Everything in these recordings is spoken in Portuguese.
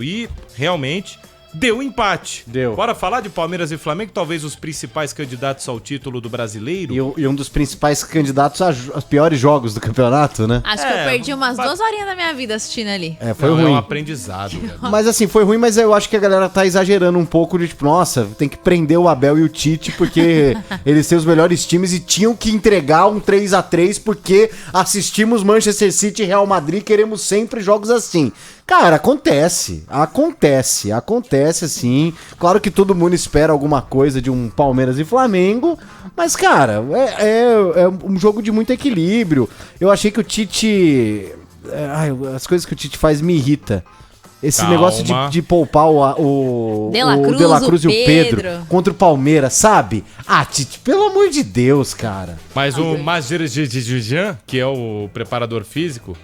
E realmente deu empate. Deu. Bora falar de Palmeiras e Flamengo, talvez os principais candidatos ao título do Brasileiro. E um dos principais candidatos aos piores jogos do campeonato, né? Acho que eu perdi umas 2 horinhas da minha vida assistindo ali. Foi ruim. É um aprendizado. Mas assim, foi ruim, mas eu acho que a galera tá exagerando um pouco de tipo, nossa, tem que prender o Abel e o Tite porque eles têm os melhores times e tinham que entregar um 3-3 porque assistimos Manchester City e Real Madrid, queremos sempre jogos assim. Cara, acontece assim. Claro que todo mundo espera alguma coisa de um Palmeiras e Flamengo, mas, cara, é um jogo de muito equilíbrio. Eu achei que o Tite... as coisas que o Tite faz me irrita. Esse negócio de poupar o De La Cruz e o Pedro contra o Palmeiras, sabe? Tite, pelo amor de Deus, cara. Mas o Masterjan, que é o preparador físico,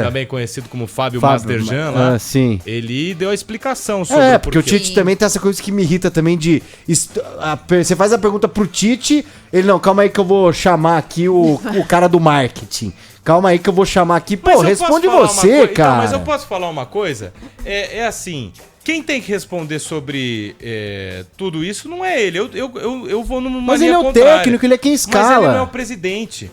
também conhecido como Fábio Masterjan lá, sim. ele deu a explicação sobre porque o Tite também tem essa coisa que me irrita também de... Você faz a pergunta pro Tite, ele, não, calma aí que eu vou chamar aqui o cara do marketing. Calma aí que eu vou chamar aqui. Pô, responde você, cara. Então, mas eu posso falar uma coisa? É assim, quem tem que responder sobre tudo isso não é ele. Eu vou numa Mas linha ele é o contrária. técnico, ele é quem escala. Mas ele não é o presidente.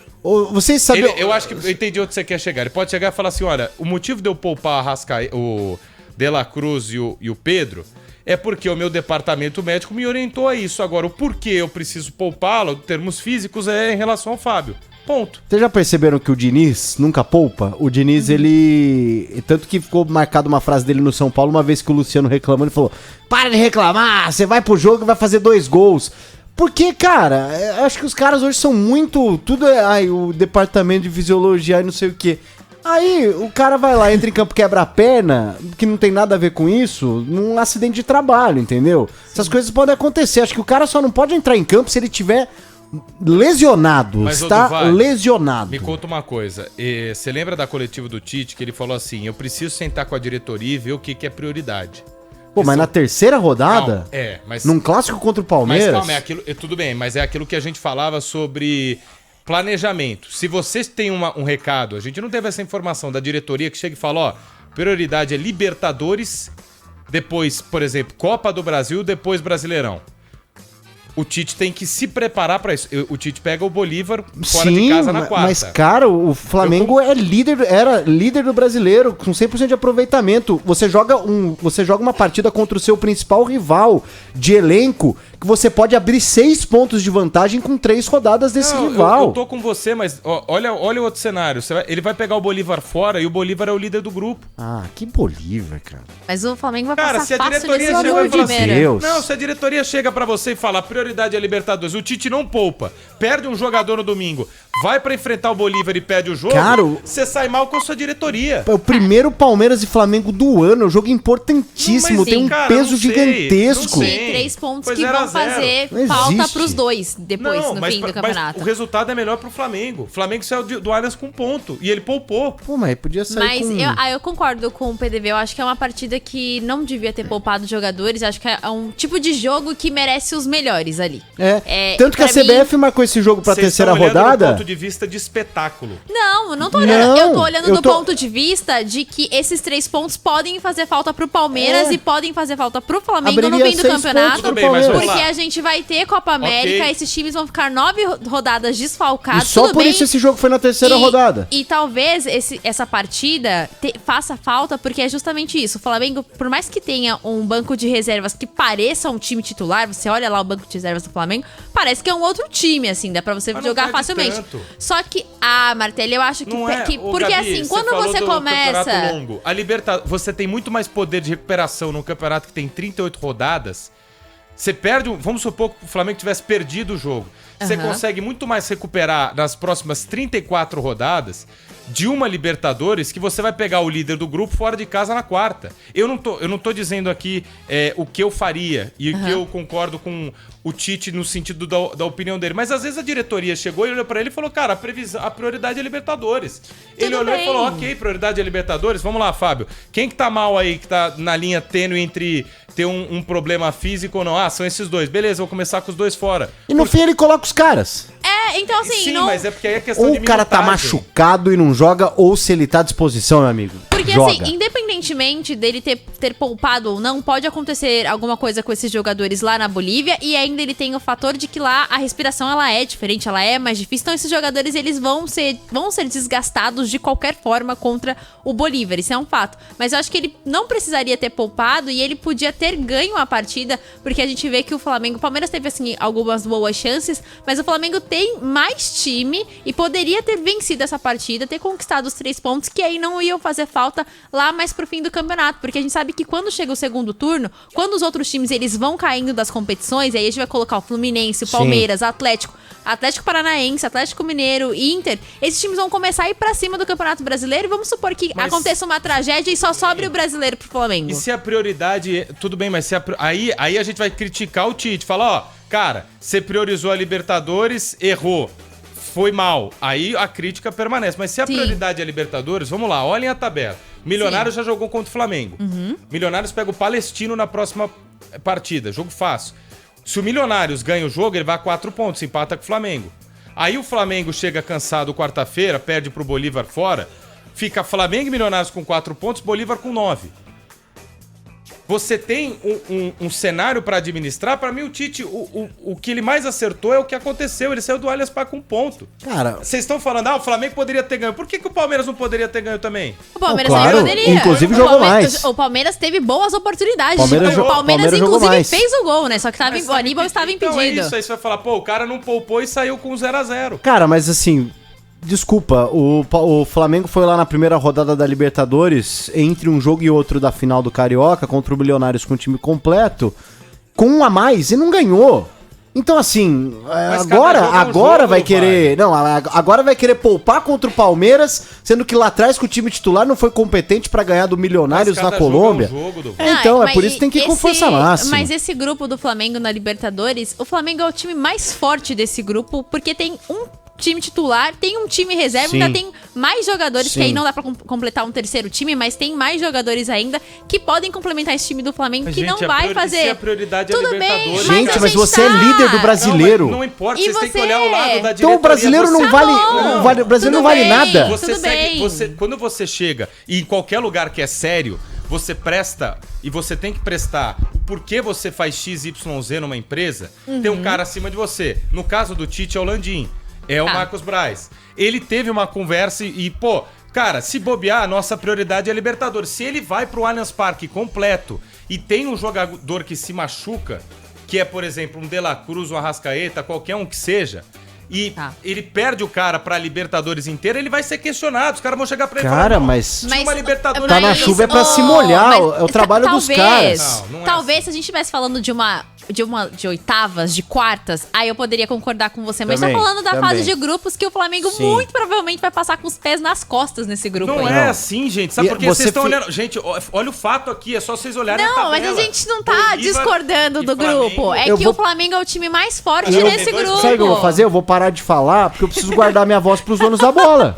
Vocês sabem... Eu acho que eu entendi onde você quer chegar. Ele pode chegar e falar assim, olha, o motivo de eu poupar o De La Cruz e o Pedro é porque o meu departamento médico me orientou a isso. Agora, o porquê eu preciso poupá-lo, em termos físicos, é em relação ao Fábio. Ponto. Vocês já perceberam que o Diniz nunca poupa? O Diniz, ele... Tanto que ficou marcada uma frase dele no São Paulo, uma vez que o Luciano reclamou, ele falou: para de reclamar, você vai pro jogo e vai fazer 2 gols. Porque, cara, eu acho que os caras hoje são muito... Tudo é o departamento de fisiologia e não sei o quê. Aí o cara vai lá, entra em campo, quebra a perna, que não tem nada a ver com isso, num acidente de trabalho, entendeu? Sim. Essas coisas podem acontecer. Acho que o cara só não pode entrar em campo se ele tiver... lesionado, mas, está lesionado. Me conta uma coisa, você lembra da coletiva do Tite que ele falou assim, eu preciso sentar com a diretoria e ver o que é prioridade. Pô, mas na terceira rodada? Não, mas... Num clássico contra o Palmeiras? Mas calma, tudo bem, mas é aquilo que a gente falava sobre planejamento. Se vocês têm um recado, a gente não teve essa informação da diretoria que chega e fala, ó, prioridade é Libertadores, depois, por exemplo, Copa do Brasil, depois Brasileirão. O Tite tem que se preparar pra isso. O Tite pega o Bolívar fora de casa na quarta. Mas, cara, o Flamengo era líder do Brasileiro, com 100% de aproveitamento. Você joga uma partida contra o seu principal rival de elenco, que você pode abrir 6 pontos de vantagem com 3 rodadas desse rival. Eu tô com você, mas olha o outro cenário. Ele vai pegar o Bolívar fora e o Bolívar é o líder do grupo. Que Bolívar, cara. Mas o Flamengo vai passar fácil nesse jogo. Cara, se a diretoria chega e fala Deus. Não, se a diretoria chega pra você e fala prioridade é Libertadores, o Tite não poupa, perde um jogador no domingo, vai pra enfrentar o Bolívar e perde o jogo, você sai mal com a sua diretoria. É o primeiro Palmeiras e Flamengo do ano, é um jogo importantíssimo, tem um peso gigantesco. Tem 3 pontos que vão fazer falta pros dois depois, no fim do campeonato. Mas o resultado é melhor pro Flamengo. O Flamengo saiu do Allianz com 1 ponto e ele poupou. Pô, mas podia sair eu concordo com o PDV, eu acho que é uma partida que não devia ter poupado jogadores, acho que é um tipo de jogo que merece os melhores ali. Tanto que a CBF marcou esse jogo pra terceira rodada. Do ponto de vista de espetáculo. Não, eu não tô olhando. Eu tô olhando do ponto de vista de que esses 3 pontos podem fazer falta pro Palmeiras e podem fazer falta pro Flamengo no fim do campeonato. Porque a gente vai ter Copa América, esses times vão ficar 9 rodadas desfalcados. E só por isso esse jogo foi na terceira rodada. E talvez essa partida faça falta, porque é justamente isso. O Flamengo, por mais que tenha um banco de reservas que pareça um time titular, você olha lá o banco de reservas do Flamengo, parece que é um outro time, assim, dá pra você jogar facilmente. Tanto. Só que, Martelli, eu acho que... porque Gabi, assim, quando você começa... Longo, você tem muito mais poder de recuperação num campeonato que tem 38 rodadas. Você perde, vamos supor que o Flamengo tivesse perdido o jogo. Você consegue muito mais recuperar nas próximas 34 rodadas de uma Libertadores que você vai pegar o líder do grupo fora de casa na quarta. Eu não tô dizendo aqui o que eu faria e o que eu concordo com o Tite no sentido da opinião dele. Mas às vezes a diretoria chegou e olhou pra ele e falou, cara, a prioridade é Libertadores. Ele olhou e falou, ok, prioridade é Libertadores. Vamos lá, Fábio. Quem que tá mal aí, que tá na linha tênue entre ter um problema físico ou não? São esses dois. Beleza, vou começar com os dois fora. E no fim ele coloca os caras. Então assim, Sim, não... mas é porque aí é questão Ou de o cara tá minutagem. machucado e não joga, ou se ele tá à disposição, meu amigo. Porque joga. assim, independentemente dele ter poupado ou não, pode acontecer alguma coisa com esses jogadores lá na Bolívia, e ainda ele tem o fator de que lá a respiração ela é diferente, ela é mais difícil, então esses jogadores eles vão ser desgastados de qualquer forma contra o Bolívar, isso é um fato. Mas eu acho que ele não precisaria ter poupado e ele podia ter ganho a partida, porque a gente vê que o Palmeiras teve assim algumas boas chances, mas o Flamengo tem mais time e poderia ter vencido essa partida, ter conquistado os 3 pontos que aí não iam fazer falta lá mais pro fim do campeonato, porque a gente sabe que quando chega o segundo turno, quando os outros times eles vão caindo das competições, aí a gente vai colocar o Fluminense, o Palmeiras, Atlético Paranaense, Atlético Mineiro, Inter, esses times vão começar a ir pra cima do Campeonato Brasileiro e vamos supor que aconteça uma tragédia e só sobre o brasileiro pro Flamengo. E se a prioridade... Tudo bem, mas se aí a gente vai criticar o Tite. Falar, ó, cara, você priorizou a Libertadores, errou. Foi mal. Aí a crítica permanece. Mas se a prioridade é a Libertadores, vamos lá, olhem a tabela. Milionários já jogou contra o Flamengo. Milionários pega o Palestino na próxima partida. Jogo fácil. Se o Milionários ganha o jogo, ele vai a 4 pontos, empata com o Flamengo. Aí o Flamengo chega cansado quarta-feira, perde pro Bolívar fora, fica Flamengo e Milionários com 4 pontos, Bolívar com 9. Você tem um cenário pra administrar. Pra mim, o Tite, o que ele mais acertou é o que aconteceu. Ele saiu do Allianz Parque com um ponto. Cara, Vocês estão falando, o Flamengo poderia ter ganho. Por que o Palmeiras não poderia ter ganho também? O Palmeiras claro, também poderia. inclusive O jogou Palmeiras- mais. O Palmeiras teve boas oportunidades. Palmeiras o Palmeiras jogou inclusive, mais. fez o gol, né? Só que o Aníbal estava Então impedido. é isso, aí você vai falar, pô, o cara não poupou e saiu com 0-0. cara, mas assim, desculpa, o Flamengo foi lá na primeira rodada da Libertadores, entre um jogo e outro da final do Carioca, contra o Milionários com o time completo, com um a mais, e não ganhou. Então, assim, Mas cada jogo é um agora jogo, vai querer. Não, agora vai querer poupar contra o Palmeiras, sendo que lá atrás que o time titular não foi competente pra ganhar do Milionários Mas na cada jogo Colômbia. é um jogo, Dudu. Então, Mas é por isso que tem que ir com força máxima. Mas esse grupo do Flamengo na Libertadores, o Flamengo é o time mais forte desse grupo, porque tem um time titular, tem um time reserva, Sim. ainda tem mais jogadores, Sim. que aí não dá pra completar um terceiro time, mas tem mais jogadores ainda que podem complementar esse time do Flamengo, Mas, que gente, não vai fazer. Se a prioridade é Tudo a bem, Libertadores, mas Gente, a mas gente você é tá- líder do brasileiro. Não importa, E vocês têm que você? olhar o lado da diretoria. Então o brasileiro não Você- vale, bom. não vale, o brasileiro Tudo não vale bem. nada. Você Tudo segue, bem. quando você chega e em qualquer lugar que é sério, você presta e você tem que prestar o porquê você faz XYZ numa empresa, tem um cara acima de você. No caso do Tite é o Landim, é o Tá. Marcos Braz. Ele teve uma conversa e, pô, cara, se bobear, a nossa prioridade é a Libertadores. Se ele vai pro Allianz Parque completo e tem um jogador que se machuca, que é, por exemplo, um De La Cruz, um Arrascaeta, qualquer um que seja, e Tá. ele perde o cara pra Libertadores inteira, ele vai ser questionado. Os caras vão chegar pra ele e Cara, falar, "Não, mas- tinha uma Libertadores Tá na chuva é pra se molhar, é o trabalho dos caras. Não é Talvez se a gente estivesse falando de oitavas, de quartas, aí eu poderia concordar com você. Mas Também, tô falando da também. fase de grupos que o Flamengo Sim. muito provavelmente vai passar com os pés nas costas nesse grupo Não aí. é Não. assim, gente. Sabe E por quê? você Vocês estão fi- olhando... Gente, olha o fato aqui. É só vocês olharem a Não, tabela. mas a gente não tá Bolívar discordando e do Flamengo. grupo. É Eu que vou- o Flamengo é o time mais forte Eu- desse Sabe grupo. Sabe o que eu vou fazer? Eu vou parar de falar, porque eu preciso guardar minha voz pros donos da bola.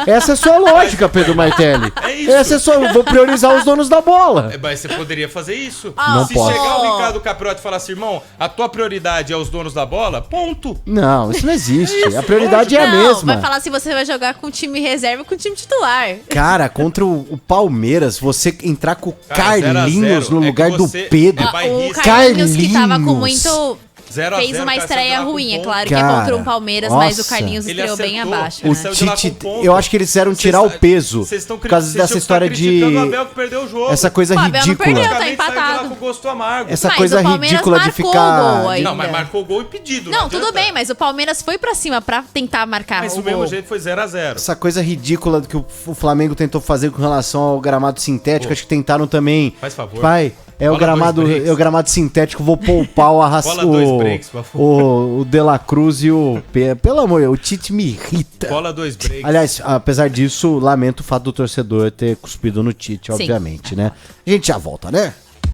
Essa é a sua lógica, Pedro Martelli. É isso. Essa é só, eu vou priorizar os donos da bola. Mas você poderia fazer isso. Não Se posso. chegar o Ricardo Capriotti e falar assim, irmão, a tua prioridade é os donos da bola, ponto. Não, isso não existe. A prioridade é a Não, mesma. vai falar se você vai jogar com o time reserva ou com o time titular. Cara, contra o Palmeiras, você entrar com o Cara, 0 a 0 Carlinhos no é que lugar do você- Pedro. é O bairrista. Carlinhos que tava com Carlinhos. muito... 0 a 0, Fez uma cara, estreia saiu de lá com ruim, é ponto. claro que é Cara, contra um Palmeiras, mas o nossa. Carlinhos Ele estreou bem acertou. abaixo. O Né? saiu de lá Tite, com ponto. eu acho que eles quiseram tirar o peso Vocês estão por causa dessa história de O Abel que perdeu o jogo. essa coisa O Abel não ridícula. perdeu, tá Praticamente saiu de lá empatado. com gosto amargo. Essa Mas coisa o Palmeiras ridícula de marcou ficar. o gol aí. Não, mas ainda. marcou o gol impedido. Não, tudo adianta. bem, mas o Palmeiras foi pra cima pra tentar marcar Mas o do gol. mesmo jeito foi 0 a 0. Essa coisa ridícula que o Flamengo tentou fazer com relação ao gramado sintético, acho que tentaram também. Faz favor. Pai, é o Bola gramado, dois breaks. é o gramado sintético, vou poupar o Bola dois breaks, por favor. o De La Cruz e o pelo amor, o Tite me irrita. Bola 2 breaks. Aliás, apesar disso, lamento o fato do torcedor ter cuspido no Tite, Sim. obviamente, né? A gente já volta, né?